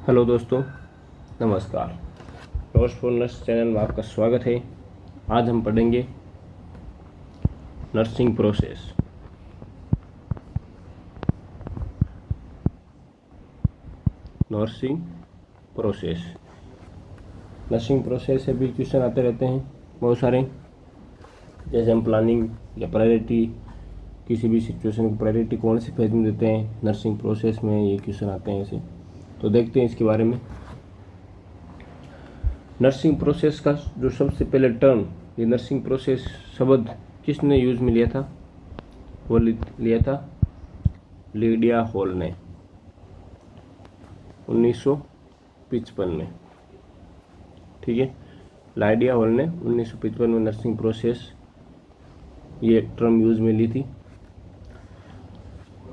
Hello दोस्तों, नमस्कार। Notes for nurse channel में आपका स्वागत है। आज हम पढ़ेंगे nursing process. Nursing process nursing process से भी क्वेश्चन आते रहते हैं बहुत सारे। जैसे हम प्लानिंग या प्रायोरिटी, किसी भी सिचुएशन को प्रायोरिटी कौन सी फेज में देते हैं, नर्सिंग प्रोसेस में ये क्वेश्चन आते हैं ऐसे। तो देखते हैं इसके बारे में। नर्सिंग प्रोसेस का जो सबसे पहले टर्म, ये नर्सिंग प्रोसेस शब्द किसने यूज में लिया था? वो लिया था लीडिया हॉल ने 1955 में। ठीक है, लीडिया हॉल ने 1955 में नर्सिंग प्रोसेस ये टर्म यूज में ली थी।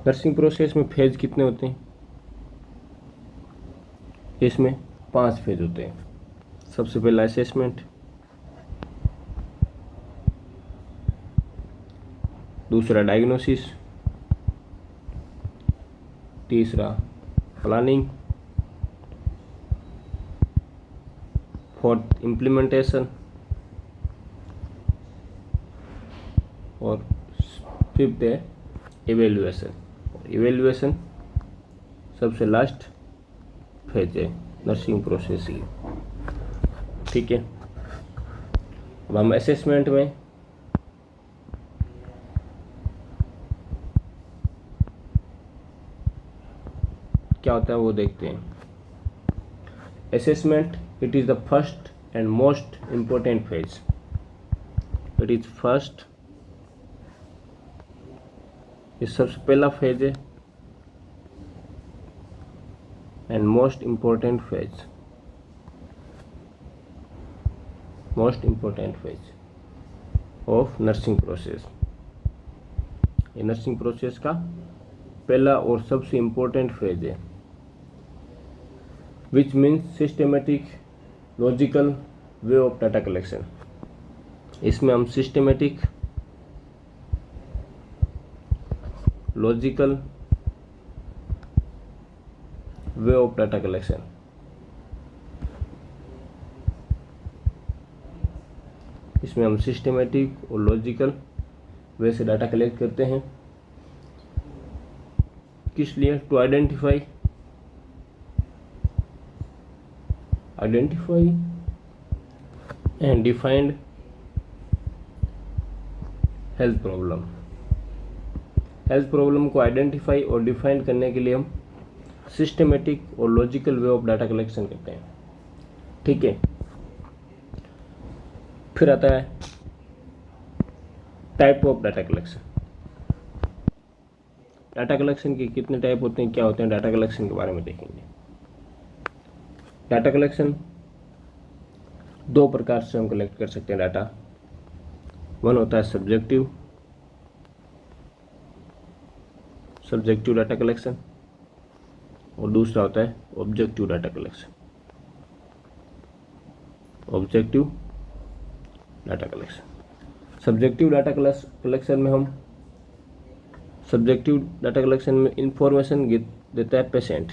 नर्सिंग प्रोसेस में फेज कितने होते हैं? इसमें 5 फेज होते हैं। सबसे पहला असेसमेंट, दूसरा डायग्नोसिस, तीसरा प्लानिंग, फोर्थ इम्प्लीमेंटेशन और फिफ्थ है इवेल्युएशन। इवेल्युएशन सबसे लास्ट फेज है नर्सिंग प्रोसेस की। ठीक है, अब हम असेसमेंट में क्या होता है वो देखते हैं। Assessment, it is the first and most important phase. It is first, ये सबसे पहला फेज है and most important phase. Most important phase of nursing process. ये नर्सिंग प्रोसेस का पहला और सबसे इम्पोर्टेंट फेज है, which means systematic logical way of data collection. इसमें हम systematic logical way of data collection, इसमें हम सिस्टमेटिक और लॉजिकल वे से डाटा कलेक्ट करते हैं। किस लिए? To identify and defined health problem. Health problem को आइडेंटिफाई और डिफाइन करने के लिए हम सिस्टमेटिक और logical way of data collection करते हैं। ठीक है, फिर आता है type of data collection. Data collection के कितने टाइप होते हैं, क्या होते हैं, डाटा कलेक्शन के बारे में देखेंगे। डाटा कलेक्शन 2 प्रकार से हम कलेक्ट कर सकते हैं डाटा। वन होता है सब्जेक्टिव डाटा कलेक्शन और दूसरा होता है objective data collection. Objective data collection, subjective data collection में हम सब्जेक्टिव डाटा कलेक्शन में इंफॉर्मेशन देता है पेशेंट।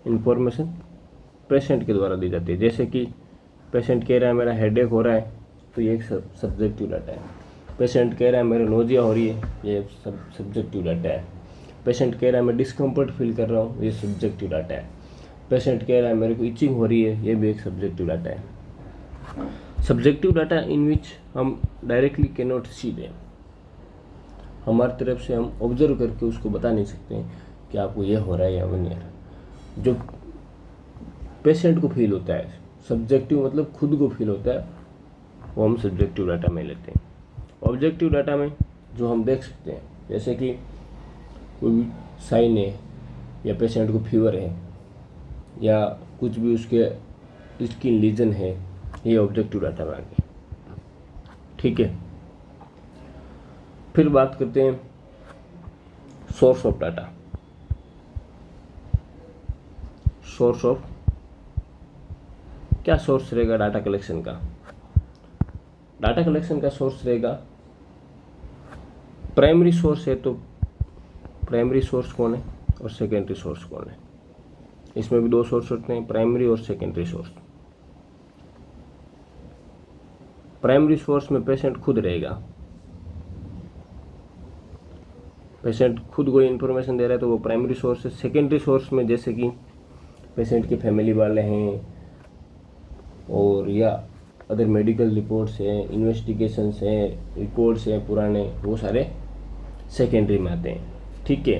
इंफॉर्मेशन पेशेंट के द्वारा दी जाती है। जैसे कि पेशेंट कह रहा है मेरा हेडेक हो रहा है, तो ये एक सब्जेक्टिव डाटा है। पेशेंट कह रहा है मेरे नोजिया हो रही है, ये सब्जेक्टिव डाटा है। पेशेंट कह रहा है मैं डिस्कम्फर्ट फील कर रहा हूँ, ये सब्जेक्टिव डाटा है। पेशेंट कह रहा है मेरे को इचिंग हो रही है, ये भी एक सब्जेक्टिव डाटा है। सब्जेक्टिव डाटा इन विच हम directly can not see them. हमारी तरफ से हम ऑब्जर्व करके उसको बता नहीं सकते हैं कि आपको ये हो रहा है या वो नहीं हो रहा। जो पेशेंट को फील होता है, सब्जेक्टिव मतलब खुद को फील होता है, वो हम सब्जेक्टिव डाटा में लेते हैं। ऑब्जेक्टिव डाटा में जो हम देख सकते हैं, जैसे कि कोई साइन है या पेशेंट को फीवर है या कुछ भी उसके स्किन लीजन है, ये ऑब्जेक्टिव डाटा में आ गया। ठीक है, फिर बात करते हैं source of data. Source of, क्या सोर्स रहेगा डाटा कलेक्शन का? डाटा कलेक्शन का सोर्स रहेगा, प्राइमरी सोर्स है तो प्राइमरी सोर्स कौन है? और सेकेंडरी सोर्स कौन है। इसमें भी दो सोर्स होते हैं, प्राइमरी और सेकेंडरी सोर्स। प्राइमरी सोर्स में पेशेंट खुद रहेगा, पेशेंट खुद कोई इन्फॉर्मेशन दे रहा है तो वो प्राइमरी सोर्स है। सेकेंडरी सोर्स में जैसे कि पेशेंट के फैमिली वाले हैं और या अदर मेडिकल रिपोर्ट्स हैं, इन्वेस्टिगेशंस हैं, रिकॉर्ड्स हैं पुराने, वो सारे सेकेंडरी में आते हैं। ठीक है,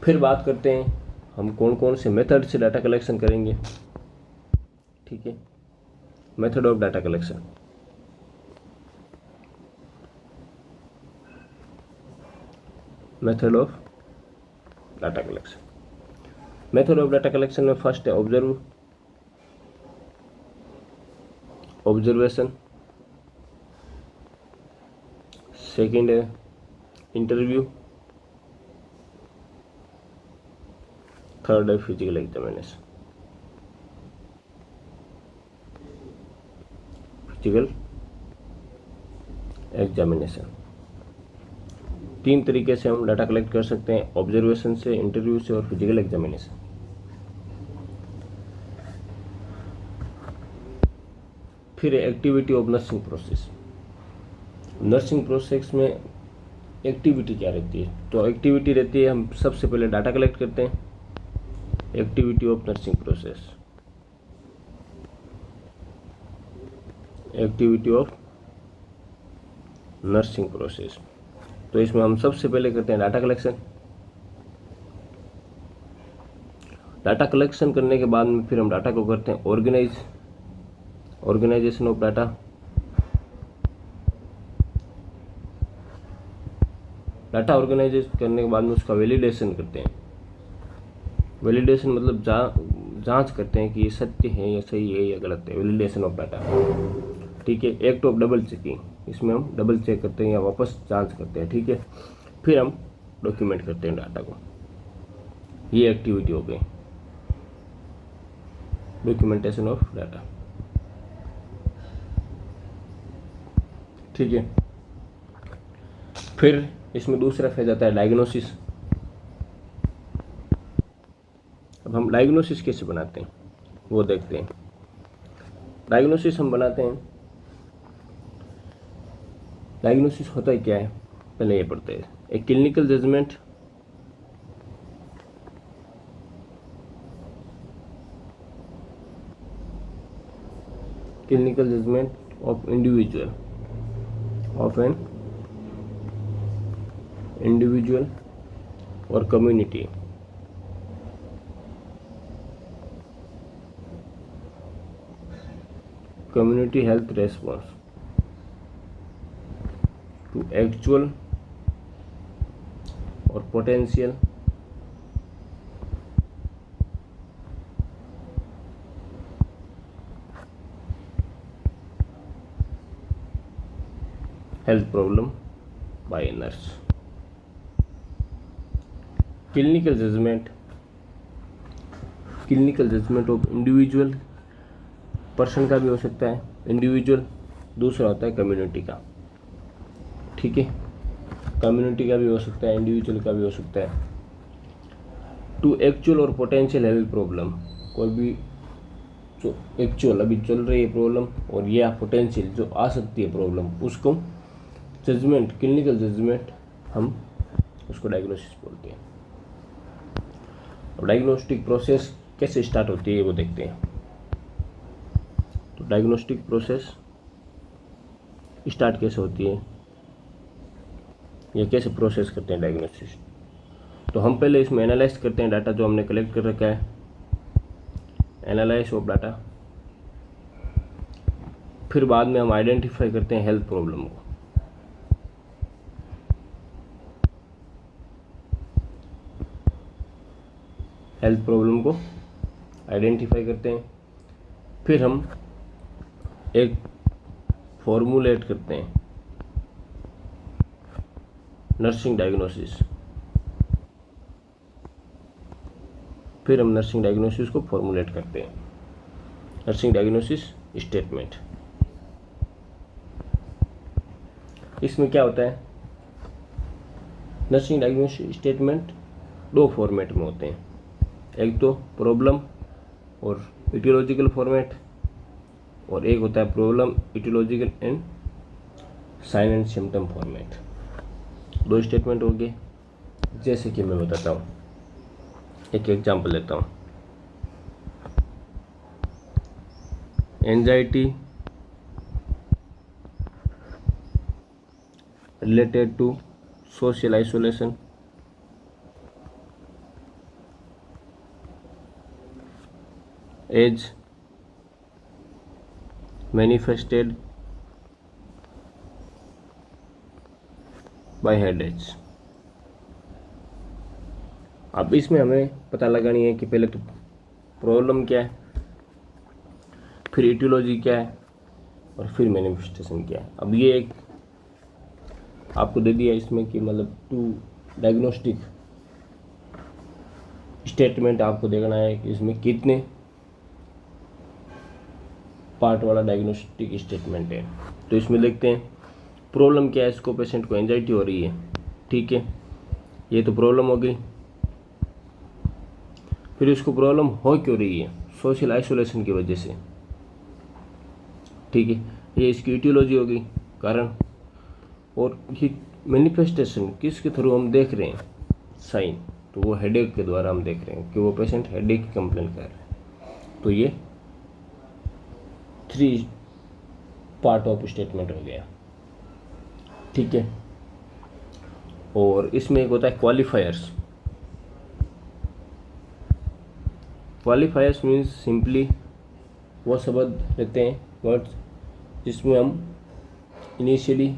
फिर बात करते हैं हम कौन कौन से मेथड से डाटा कलेक्शन करेंगे। ठीक है, method of data collection. Method of data collection, method of data collection में फर्स्ट है ऑब्जर्वेशन, सेकंड है इंटरव्यू, थर्ड है फिजिकल एग्जामिनेशन। फिजिकल एग्जामिनेशन, तीन तरीके से हम डाटा कलेक्ट कर सकते हैं, ऑब्जर्वेशन से, इंटरव्यू से और फिजिकल एग्जामिनेशन। फिर activity of nursing process. Nursing process में एक्टिविटी क्या रहती है, तो एक्टिविटी रहती है हम सबसे पहले डाटा कलेक्ट करते हैं, activity of nursing process, activity of nursing process. तो इसमें हम सबसे पहले करते हैं डाटा कलेक्शन। डाटा कलेक्शन करने के बाद में फिर हम डाटा को करते हैं organisation of data, data organise करने के बाद में उसका वैलिडेशन करते हैं। वैलिडेशन मतलब जांच करते हैं कि ये सत्य है या सही है या गलत है, वैलिडेशन ऑफ डाटा। ठीक है, एक्ट ऑफ डबल चेकिंग, इसमें हम डबल चेक करते हैं या वापस जांच करते हैं। ठीक है, फिर हम डॉक्यूमेंट करते हैं डाटा को। ये एक्टिविटी हो गई डॉक्यूमेंटेशन ऑफ डाटा। ठीक है, फिर इसमें दूसरा फेज आता है डायग्नोसिस। अब हम डायग्नोसिस कैसे बनाते हैं वो देखते हैं। डायग्नोसिस हम बनाते हैं, डायग्नोसिस होता है क्या है पहले ये पढ़ते हैं। एक clinical judgement, clinical judgement of individual, of an individual और community, community health response to actual or potential health problem by a nurse. Clinical judgment of individual person का भी हो सकता है इंडिविजुअल, दूसरा होता है कम्युनिटी का। ठीक है, कम्युनिटी का भी हो सकता है, इंडिविजुअल का भी हो सकता है। टू एक्चुअल और पोटेंशियल हेल्थ प्रॉब्लम, कोई भी जो एक्चुअल अभी चल रही है प्रॉब्लम और या पोटेंशियल जो आ सकती है प्रॉब्लम, उसको जजमेंट, क्लिनिकल जजमेंट हम उसको डायग्नोसिस बोलते हैं। अब डायग्नोस्टिक प्रोसेस कैसे स्टार्ट होती है वो देखते हैं। तो डायग्नोस्टिक प्रोसेस स्टार्ट कैसे होती है या कैसे प्रोसेस करते हैं डायग्नोसिस। तो हम पहले इसमें एनालाइज करते हैं डाटा जो हमने कलेक्ट कर रखा है, एनालाइज ऑफ डाटा। फिर बाद में हम आइडेंटिफाई करते हैं हेल्थ प्रॉब्लम को। हेल्थ प्रॉब्लम को आइडेंटिफाई करते हैं, फिर हम एक फॉर्मूलेट करते हैं नर्सिंग डायग्नोसिस। फिर हम नर्सिंग डायग्नोसिस को फॉर्मूलेट करते हैं, नर्सिंग डायग्नोसिस स्टेटमेंट। इसमें क्या होता है, नर्सिंग डायग्नोसिस स्टेटमेंट दो फॉर्मेट में होते हैं, एक तो प्रॉब्लम और इटियोलॉजिकल फॉर्मेट, और एक होता है problem aetiological and sign and symptom format. दो स्टेटमेंट हो गए। जैसे कि मैं बताता हूँ, एक एग्जांपल लेता हूँ। Anxiety related to social isolation, as manifested by headaches. अब इसमें हमें पता लगानी है कि पहले तो प्रॉब्लम क्या है, फिर इटियोलॉजी क्या है, और फिर मैनिफेस्टेशन क्या है। अब ये एक आपको दे दिया इसमें कि मतलब टू डायग्नोस्टिक स्टेटमेंट आपको देखना है कि इसमें कितने पार्ट वाला डायग्नोस्टिक स्टेटमेंट है। तो इसमें देखते हैं प्रॉब्लम क्या है। इसको पेशेंट को एंजाइटी हो रही है, ठीक है, ये तो प्रॉब्लम हो गई। फिर इसको प्रॉब्लम हो क्यों रही है, सोशल आइसोलेशन की वजह से, ठीक है, ये इसकी इटियोलॉजी होगी, कारण। और ये मैनिफेस्टेशन किसके थ्रू हम देख रहे हैं, साइन, तो वो हेडेक के द्वारा हम देख रहे हैं कि वो पेशेंट हेडेक की कंप्लेन कर रहे हैं। तो ये 3 पार्ट ऑफ स्टेटमेंट हो गया, ठीक है। और इसमें एक होता है क्वालिफायर्स। क्वालिफायर्स मीन्स सिंपली वो शब्द रहते हैं, वर्ड्स, जिसमें हम इनिशियली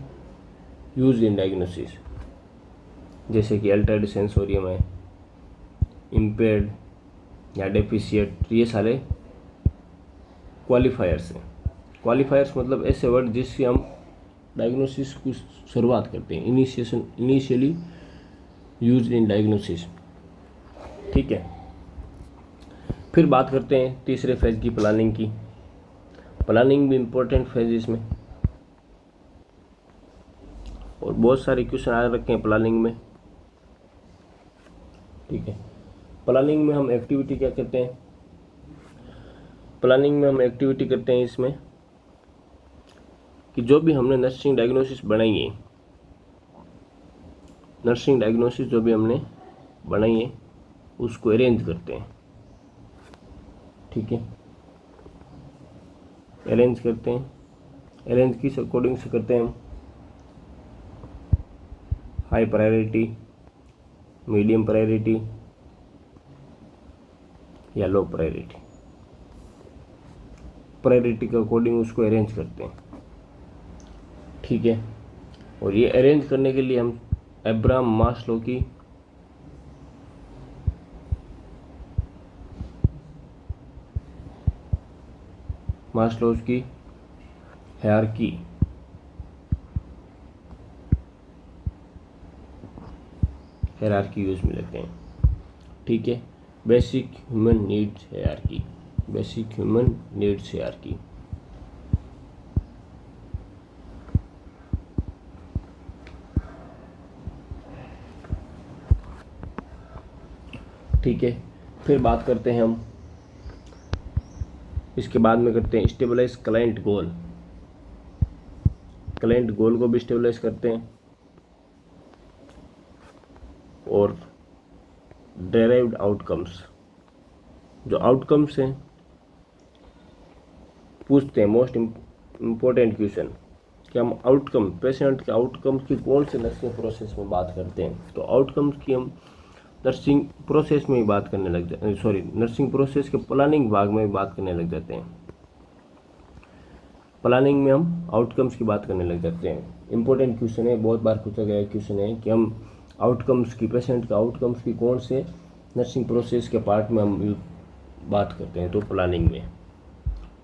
यूज इन डायग्नोसिस, जैसे कि अल्टर्ड सेंसोरियम है, इम्पेयर्ड या डेफिशिएंट, ये सारे क्वालिफायर्स हैं। क्वालिफायर्स मतलब ऐसे वर्ड जिससे हम डायग्नोसिस की शुरुआत करते हैं, इनिशियली यूज इन डायग्नोसिस, ठीक है। फिर बात करते हैं तीसरे फेज की, प्लानिंग की। प्लानिंग भी इम्पोर्टेंट फेज इसमें, और बहुत सारे क्वेश्चन आ रखे हैं प्लानिंग में, ठीक है। प्लानिंग में हम एक्टिविटी क्या करते हैं, प्लानिंग में हम एक्टिविटी करते हैं इसमें कि जो भी हमने नर्सिंग डायग्नोसिस बनाई है, नर्सिंग डायग्नोसिस जो भी हमने बनाई है उसको अरेंज करते हैं, ठीक है। अरेंज करते हैं, अरेंज किस अकॉर्डिंग से करते हैं हम, हाई प्रायोरिटी, मीडियम प्रायोरिटी या लो प्रायोरिटी, प्रायोरिटी के अकॉर्डिंग उसको अरेंज करते हैं, ठीक है। और ये अरेंज करने के लिए हम एब्राहम मास्लो की मास्लोज की हायरार्की यूज में लेते हैं, ठीक है। Basic human needs hierarchy, basic human needs hierarchy, ठीक है। फिर बात करते हैं हम, इसके बाद में करते हैं स्टेबलाइज क्लाइंट गोल। क्लाइंट गोल को भी स्टेबलाइज करते हैं, और डेराइव्ड आउटकम्स, जो आउटकम्स हैं पूछते हैं, मोस्ट इम्पोर्टेंट क्वेश्चन कि हम आउटकम, पेशेंट के आउटकम की कौन से नर्सिंग प्रोसेस में बात करते हैं। तो आउटकम्स की हम नर्सिंग प्रोसेस में ही बात करने लग जाते हैं, सॉरी, नर्सिंग प्रोसेस के प्लानिंग भाग में भी बात करने लग जाते हैं। प्लानिंग में हम आउटकम्स की बात करने लग जाते हैं। इंपॉर्टेंट क्वेश्चन है, बहुत बार पूछा गया क्वेश्चन है कि हम आउटकम्स की, पेशेंट के आउटकम्स की कौन से नर्सिंग प्रोसेस के पार्ट में हम बात करते हैं, तो प्लानिंग में,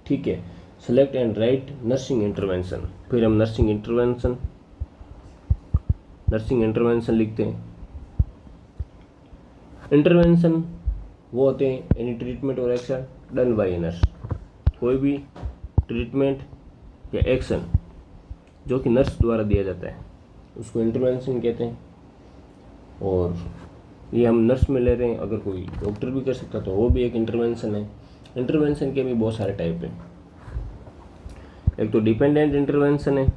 ठीक है। Select and right nursing intervention, फिर हम नर्सिंग इंटरवेंशन लिखते हैं। इंटरवेंशन वो होते हैं एनी ट्रीटमेंट और action done by a nurse, कोई भी ट्रीटमेंट या एक्शन जो कि नर्स द्वारा दिया जाता है उसको इंटरवेंशन कहते हैं। और ये हम नर्स में ले रहे हैं, अगर कोई डॉक्टर भी कर सकता तो वो भी एक इंटरवेंशन है। इंटरवेंशन के भी बहुत सारे टाइप हैं। एक तो डिपेंडेंट इंटरवेंशन है।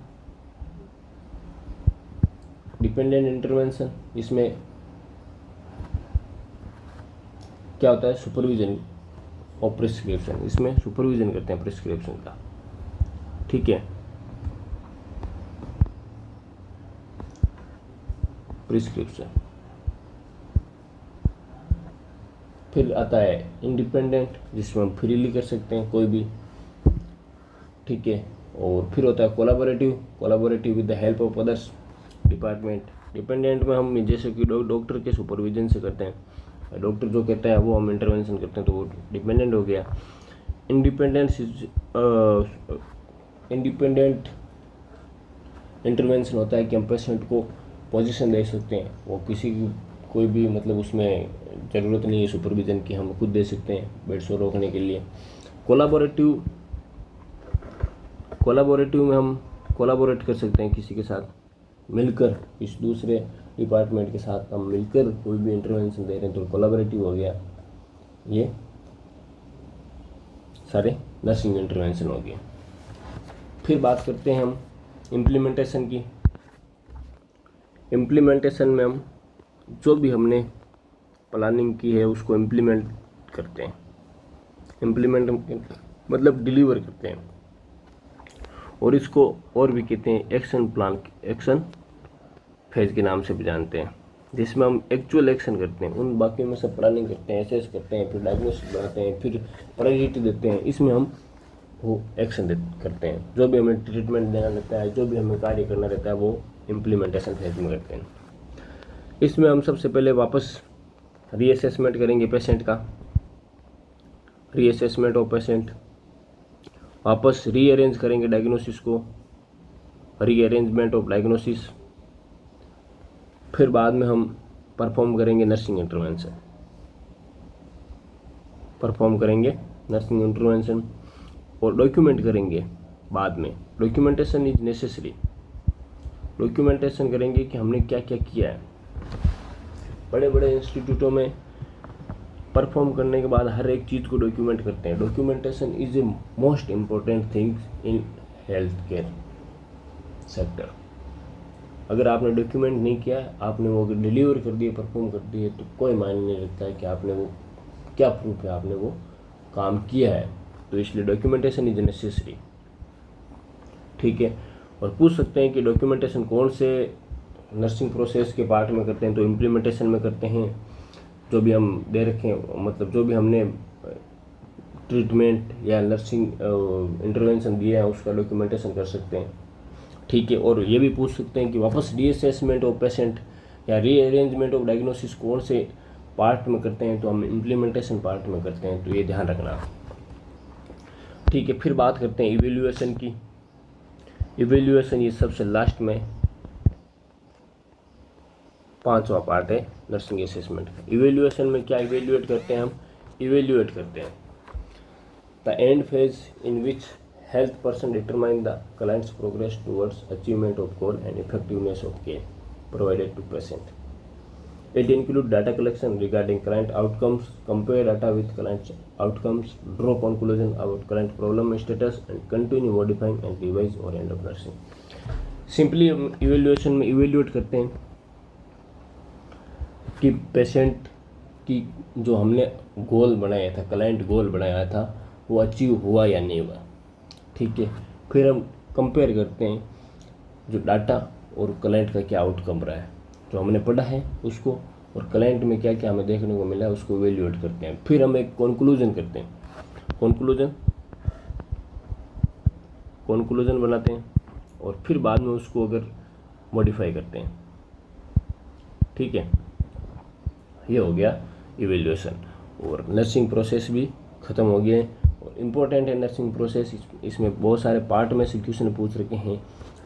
डिपेंडेंट इंटरवेंशन, इसमें क्या होता है, सुपरविजन और प्रिस्क्रिप्शन। इसमें सुपरविजन करते हैं प्रिस्क्रिप्शन का, ठीक है। प्रिस्क्रिप्शन। फिर आता है इंडिपेंडेंट, जिसमें हम फ्रीली कर सकते हैं कोई भी, ठीक है। और फिर होता है collaborative, collaborative with the help of others department. Dependent में हम जैसे कि डॉक्टर के सुपरविजन से करते हैं, डॉक्टर जो कहता है वो हम इंटरवेंशन करते हैं, तो वो डिपेंडेंट हो गया। इंडिपेंडेंट इंटरवेंशन होता है कि हम पेशेंट को पोजीशन दे सकते हैं, वो किसी की कोई भी मतलब उसमें ज़रूरत नहीं है सुपरविज़न की, हम खुद दे सकते हैं बेड शोर रोकने के लिए। कोलाबोरेटिव में हम कोलाबोरेट कर सकते हैं किसी के साथ मिलकर, इस दूसरे डिपार्टमेंट के साथ हम मिलकर कोई भी इंटरवेंशन दे रहे हैं, तो कोलाबोरेटिव हो गया। ये सारे नर्सिंग इंटरवेंशन हो गए। फिर बात करते हैं हम इम्प्लीमेंटेशन की। इम्प्लीमेंटेशन में हम जो भी हमने प्लानिंग की है उसको इम्प्लीमेंट करते हैं। इम्प्लीमेंट मतलब डिलीवर करते हैं, और इसको और भी कहते हैं एक्शन प्लान, एक्शन फेज के नाम से भी जानते हैं, जिसमें हम एक्चुअल एक्शन करते हैं। उन बाकी में सब प्लानिंग करते हैं, एसेस करते हैं, फिर डायग्नोसिस बनाते हैं, फिर प्रायोरिटी देते हैं। इसमें हम वो एक्शन करते हैं, जो भी हमें ट्रीटमेंट देना रहता है, जो भी हमें कार्य करना रहता है, वो इम्प्लीमेंटेशन फेज में करते हैं। इसमें हम सबसे पहले वापस रीअसेसमेंट करेंगे पेशेंट का, रीअसेसमेंट ऑफ पेशेंट, वापस रीअरेंज करेंगे डायग्नोसिस को, रीअरेंजमेंट ऑफ डायग्नोसिस। फिर बाद में हम परफॉर्म करेंगे नर्सिंग इंटरवेंशन, परफॉर्म करेंगे नर्सिंग इंटरवेंशन और डॉक्यूमेंट करेंगे बाद में। डॉक्यूमेंटेशन इज नेसेसरी, डॉक्यूमेंटेशन करेंगे कि हमने क्या क्या किया है। बड़े बड़े इंस्टीट्यूटों में परफॉर्म करने के बाद हर एक चीज़ को डॉक्यूमेंट करते हैं। Documentation is a most important things in health care sector. अगर आपने डॉक्यूमेंट नहीं किया, आपने वो अगर डिलीवर कर दिए, परफॉर्म कर दिए, तो कोई मायने नहीं रखता है कि आपने वो क्या प्रूफ है आपने वो काम किया है। तो इसलिए डॉक्यूमेंटेशन इज नेसेसरी, ठीक है। और पूछ सकते हैं कि डॉक्यूमेंटेशन कौन से नर्सिंग प्रोसेस के पार्ट में करते हैं, तो इम्प्लीमेंटेशन में करते हैं। जो भी हम दे रखें, मतलब जो भी हमने ट्रीटमेंट या नर्सिंग इंटरवेंशन दिया है उसका डॉक्यूमेंटेशन कर सकते हैं, ठीक है। और ये भी पूछ सकते हैं कि वापस रीअसेसमेंट ऑफ पेशेंट या रीअरेंजमेंट ऑफ डायग्नोसिस कौन से पार्ट में करते हैं, तो हम इम्प्लीमेंटेशन पार्ट में करते हैं, तो ये ध्यान रखना, ठीक है। फिर बात करते हैं इवेल्युएशन की। इवेल्युएशन ये सबसे लास्ट में 5वां पार्ट है नर्सिंग असेसमेंट का। इवेल्युएशन में क्या इवेल्युएट करते हैं हम? इवेल्युएट करते हैं the end phase in which health person determine the client's progress towards achievement of goal and effectiveness of care provided to patient. It includes data collection regarding client outcomes, compare data with client outcomes, draw conclusion about client problem status, and continue modifying and revise or end of nursing. Simply evaluation में evaluate करते हैं कि patient की जो हमने गोल बनाया था, client गोल बनाया था, वो अचीव हुआ या नहीं हुआ, ठीक है। फिर हम कंपेयर करते हैं जो डाटा और क्लाइंट का क्या आउटकम रहा है, जो हमने पढ़ा है उसको, और क्लाइंट में क्या क्या हमें देखने को मिला है उसको इवेल्युएट करते हैं। फिर हम एक कंक्लूजन करते हैं, कंक्लूजन बनाते हैं, और फिर बाद में उसको अगर मॉडिफाई करते हैं, ठीक है। ये हो गया इवेल्युएशन, और नर्सिंग प्रोसेस भी ख़त्म हो गया है। और इम्पोर्टेंट है नर्सिंग प्रोसेस, इसमें बहुत सारे पार्ट में से क्वेश्चन पूछ रखे हैं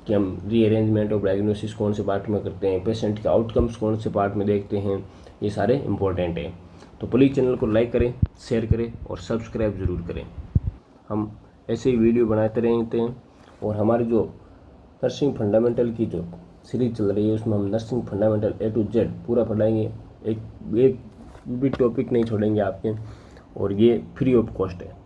कि हम रीअरेंजमेंट ऑफ डायग्नोसिस कौन से पार्ट में करते हैं, पेशेंट के आउटकम्स कौन से पार्ट में देखते हैं, ये सारे इम्पोर्टेंट हैं। तो प्लीज़ चैनल को लाइक करें, शेयर करें और सब्सक्राइब ज़रूर करें। हम ऐसे ही वीडियो बनाते रहते हैं, और हमारी जो नर्सिंग फंडामेंटल की जो सीरीज चल रही है उसमें हम nursing fundamental A to Z पूरा पढ़ाएंगे, एक भी टॉपिक नहीं छोड़ेंगे आपके, और ये फ्री ऑफ कॉस्ट है।